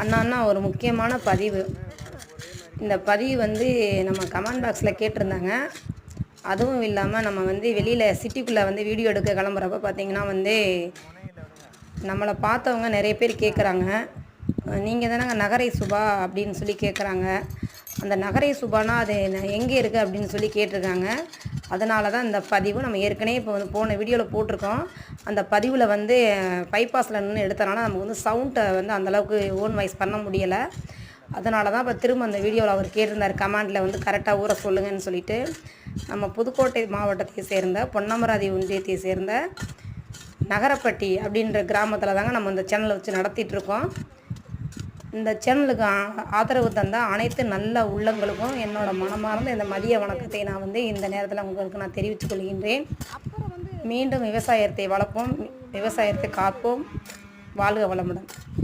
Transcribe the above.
அண்ணா ஒரு முக்கியமான பதிவு. இந்த பதிவு வந்து நம்ம கமெண்ட் பாக்ஸில் கேட்டிருந்தாங்க. அதுவும் இல்லாமல் நம்ம வந்து வெளியில் சிட்டிக்குள்ளே வந்து வீடியோ எடுக்க கிளம்புறப்ப பார்த்திங்கன்னா வந்து நம்மளை பார்த்தவங்க நிறைய பேர் கேட்குறாங்க, நீங்கள் தானேங்க நகரை சுபா அப்படின்னு சொல்லி கேட்குறாங்க. அந்த நகரை சுபானா அது எங்கே இருக்குது அப்படின்னு சொல்லி கேட்டிருக்காங்க. அதனால தான் இந்த பதிவு நம்ம ஏற்கனவே இப்போ வந்து போன வீடியோவில் போட்டிருக்கோம். அந்த பதிவில் வந்து பைபாஸில் நின்று எடுத்தனால நமக்கு வந்து சவுண்டை வந்து அந்தளவுக்கு ஓன் வாய்ஸ் பண்ண முடியலை. அதனால தான் இப்போ திரும்ப அந்த வீடியோவில் அவர் கேட்டிருந்தார், கமெண்டில் வந்து கரெக்டாக ஊரை சொல்லுங்கன்னு சொல்லிட்டு. நம்ம புதுக்கோட்டை மாவட்டத்தை சேர்ந்த பொன்னமராதி ஒன்றியத்தை சேர்ந்த நகரப்பட்டி அப்படின்ற கிராமத்தில் தாங்க நம்ம இந்த சேனலை வச்சு நடத்திட்டுருக்கோம். இந்த சேனலுக்கு ஆதரவு தந்த அனைத்து நல்ல உள்ளங்களுக்கும் என்னோட மனமார்ந்த இந்த மதிய வணக்கத்தை நான் வந்து இந்த நேரத்தில் உங்களுக்கு நான் தெரிவித்துக் கொள்கின்றேன். மீண்டும் விவசாயத்தை வளர்ப்போம், விவசாயத்தை காப்போம். வாழ்க வளமுடன்.